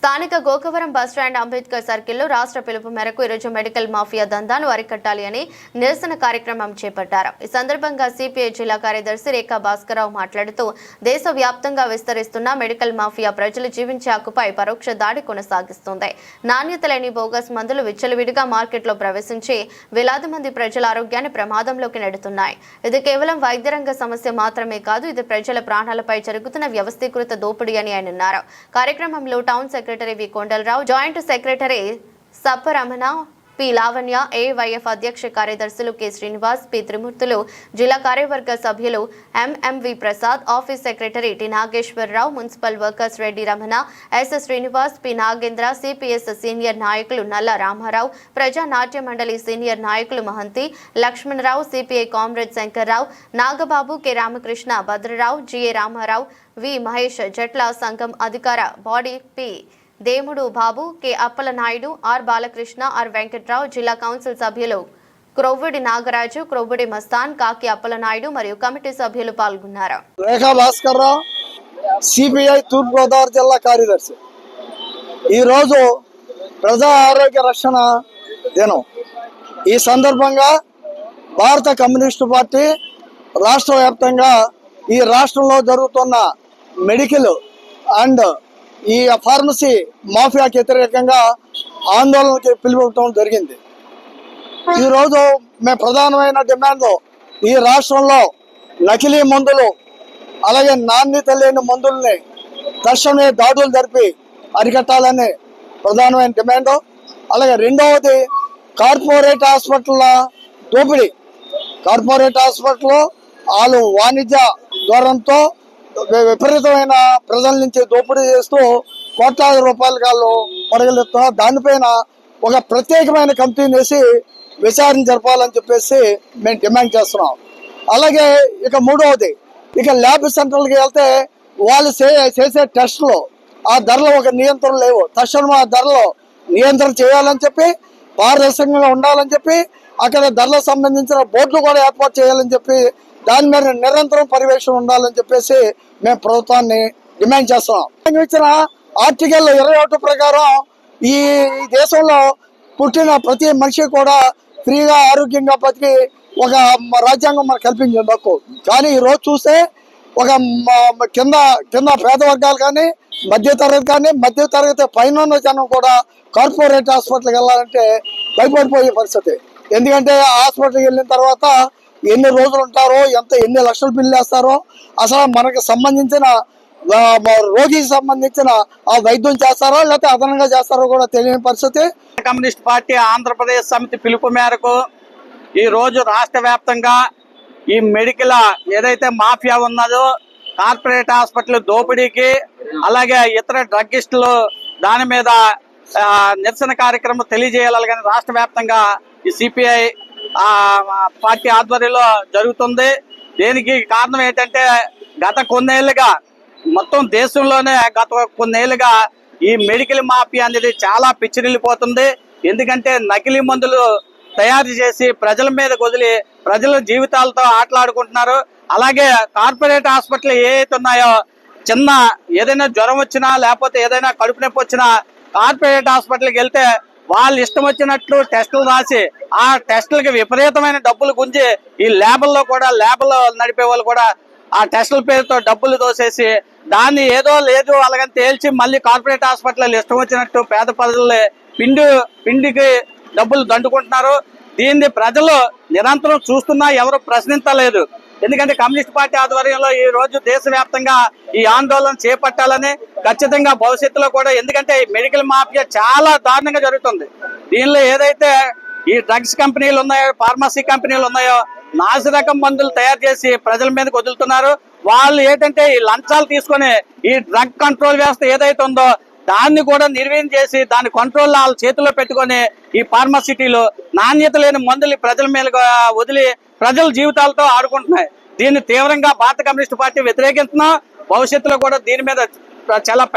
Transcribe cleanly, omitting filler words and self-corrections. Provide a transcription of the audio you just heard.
స్థానిక గోకవరం బస్టాండ్ అంబేద్కర్ సర్కిల్లో రాష్ట్ర పిలుపు మేరకు ఈరోజు మెడికల్ మాఫియా దందాను అరికట్టాలి అని నిరసన కార్యక్రమం చేపట్టారు. ఈ సందర్భంగా సిపిఐ జిల్లా కార్యదర్శి రేఖా భాస్కరరావు మాట్లాడుతూ దేశవ్యాప్తంగా విస్తరిస్తున్న మెడికల్ మాఫియా ప్రజలు జీవించే హక్కుపై పరోక్ష దాడి కొనసాగిస్తుంది. నాణ్యత లేని బోగస్ మందులు విచ్చలవిడిగా మార్కెట్లో ప్రవేశించి వేలాది మంది ప్రజల ఆరోగ్యాన్ని ప్రమాదంలోకి నెడుతున్నాయి. ఇది కేవలం వైద్య రంగ సమస్య మాత్రమే కాదు, ఇది ప్రజల ప్రాణాలపై జరుగుతున్న వ్యవస్థీకృత దోపిడీ అని ఆయన అన్నారు. కార్యక్రమంలో town secretary V Kondalarao, joint secretary Sapparamana, P Lavanya, AIYF అధ్యక్ష కార్యదర్శులు కె శ్రీనివాస్, పి త్రిమూర్తులు, జిల్లా కార్యవర్గ సభ్యులు MMV Prasad, office secretary T Nageswararao, municipal workers Reddy Ramana, S Srinivas, P Nagendra, CPS senior నాయకులు నల్ల రామారావు, ప్రజా నాట్య మండలి సీనియర్ నాయకులు Mahanti Lakshmanarao, CPI comrade Shankarrao, Nagababu, K Ramakrishna, Bhadrarao, GA Ramarao, V Mahesh, జట్ల సంఘం అధికార body P Demudu Babu, K Appala Naidu, are Balakrishna, are Venkatrao, జిల్లా కౌన్సిల్ సభ్యులు క్రొవ్వుడి నాగరాజు, క్రొవ్వుడి మస్తాన్, కాకి అప్పల నాయుడు మరియు కమిటీ సభ్యులు పాల్గొన్నారు. రేఖా భాస్కర్రావు, సిపిఐ తూర్పుగోదావరి జిల్లా కార్యదర్శి. ఈరోజు ప్రజా ఆరోగ్య రక్షణ దినం. ఈ సందర్భంగా భారత కమ్యూనిస్టు పార్టీ రాష్ట్ర వ్యాప్తంగా ఈ రాష్ట్రంలో జరుగుతున్న మెడికల్ అండ్ ఈ ఫార్మసీ మాఫియాకి వ్యతిరేకంగా ఆందోళనకి పిలుపుకోవడం జరిగింది. ఈరోజు మేము ప్రధానమైన డిమాండ్ ఈ రాష్ట్రంలో నకిలీ మందులు అలాగే నాణ్యత లేని మందుల్ని తక్షణమే దాడులు జరిపి అరికట్టాలని ప్రధానమైన డిమాండ్. అలాగే రెండవది కార్పొరేట్ హాస్పిటల్ల దోపిడీ. కార్పొరేట్ హాస్పిటల్ వాళ్ళు వాణిజ్య ధోరణితో విపరీతమైన ప్రజల నుంచి దోపిడీ చేస్తూ కోట్లాది రూపాయలు వాళ్ళు పొడగలెత్తున్నారు. దానిపైన ఒక ప్రత్యేకమైన కమిటీని వేసి విచారణ జరపాలని చెప్పేసి మేము డిమాండ్ చేస్తున్నాం. అలాగే ఇక మూడవది, ఇక ల్యాబ్ సెంటర్లకి వెళ్తే వాళ్ళు చేసే టెస్టులు ఆ ధరలు ఒక నియంత్రణ లేవు. తక్షణం ఆ ధరలు నియంత్రణ చేయాలని చెప్పి, పారదర్శకంగా ఉండాలని చెప్పి, అక్కడ ధరలకు సంబంధించిన బోర్డులు కూడా ఏర్పాటు చేయాలని చెప్పి, దాని మీద నిరంతరం పర్యవేక్షణ ఉండాలని చెప్పేసి మేము ప్రభుత్వాన్ని డిమాండ్ చేస్తున్నాం. ఇచ్చిన ఆర్టికల్ 21 ప్రకారం ఈ దేశంలో పుట్టిన ప్రతి మనిషి కూడా ఫ్రీగా ఆరోగ్యంగా బతికి ఒక రాజ్యాంగం మనకు కల్పించింది హక్కు. కానీ ఈరోజు చూస్తే ఒక కింద పేద వర్గాలు కానీ మధ్య తరగతి పైన జనం కూడా కార్పొరేట్ హాస్పిటల్కి వెళ్ళాలంటే భయపడిపోయే పరిస్థితి. ఎందుకంటే హాస్పిటల్కి వెళ్ళిన తర్వాత ఎన్ని రోజులు ఉంటారో, ఎన్ని లక్షల బిల్లు వేస్తారో, అసలు మనకు సంబంధించిన రోగికి సంబంధించిన ఆ వైద్యం చేస్తారో లేకపోతే అదనంగా చేస్తారో కూడా తెలియని పరిస్థితి. కమ్యూనిస్ట్ పార్టీ ఆంధ్రప్రదేశ్ సమితి పిలుపు మేరకు ఈ రోజు రాష్ట్ర వ్యాప్తంగా ఈ మెడికల్ ఏదైతే మాఫియా ఉన్నదో, కార్పొరేట్ హాస్పిటల్ దోపిడీకి, అలాగే ఇతర డ్రగ్గిస్టులు దాని మీద నిరసన కార్యక్రమం తెలియజేయాలి. కానీ రాష్ట్ర వ్యాప్తంగా ఈ సిపిఐ పార్టీ ఆధ్వర్యంలో జరుగుతుంది. దీనికి కారణం ఏంటంటే గత కొన్నేళ్లుగా మొత్తం దేశంలోనే కొన్నేళ్లుగా ఈ మెడికల్ మాఫియా అనేది చాలా పిచ్చిరిల్లిపోతుంది. ఎందుకంటే నకిలీ మందులు తయారు చేసి ప్రజల మీద వదిలి ప్రజల జీవితాలతో ఆటలాడుకుంటున్నారు. అలాగే కార్పొరేట్ హాస్పిటల్ ఏవైతే ఉన్నాయో, చిన్న ఏదైనా జ్వరం వచ్చినా లేకపోతే ఏదైనా కడుపు నొప్పి వచ్చినా కార్పొరేట్ హాస్పిటల్కి వెళ్తే వాళ్ళు ఇష్టం వచ్చినట్లు టెస్టులు రాసి ఆ టెస్టులకి విపరీతమైన డబ్బులు గుంజి ఈ ల్యాబ్లో నడిపే వాళ్ళు కూడా ఆ టెస్టుల పేరుతో డబ్బులు దోసేసి దాన్ని ఏదో లేదు అలాగని తేల్చి మళ్ళీ కార్పొరేట్ హాస్పిటల్ ఇష్టం వచ్చినట్టు పేద ప్రజలు పిండికి డబ్బులు దండుకుంటున్నారు. దీన్ని ప్రజలు నిరంతరం చూస్తున్నా ఎవరు ప్రశ్నించలేదు. ఎందుకంటే కమ్యూనిస్ట్ పార్టీ ఆధ్వర్యంలో ఈ రోజు దేశవ్యాప్తంగా ఈ ఆందోళన చేపట్టాలని, ఖచ్చితంగా భవిష్యత్తులో కూడా, ఎందుకంటే ఈ మెడికల్ మాఫియా చాలా దారుణంగా జరుగుతుంది. దీనిలో ఏదైతే ఈ డ్రగ్స్ కంపెనీలు ఉన్నాయో, ఫార్మసీ కంపెనీలు ఉన్నాయో, నాసిరకం మందులు తయారు చేసి ప్రజల మీదకి వదులుతున్నారు. వాళ్ళు ఏంటంటే ఈ లంచాలు తీసుకొని ఈ డ్రగ్ కంట్రోల్ వ్యవస్థ ఏదైతే ఉందో దాన్ని కూడా నిర్వీర్యం చేసి దాని కంట్రోల్ వాళ్ళ చేతిలో పెట్టుకొని ఈ ఫార్మసిటీలు నాణ్యత లేని మందులు ప్రజల మీద వదిలి ప్రజల జీవితాలతో ఆడుకుంటున్నాయి. దీన్ని తీవ్రంగా భారత కమ్యూనిస్ట్ పార్టీ వ్యతిరేకిస్తున్నాం. భవిష్యత్తులో కూడా దీని మీద చాలా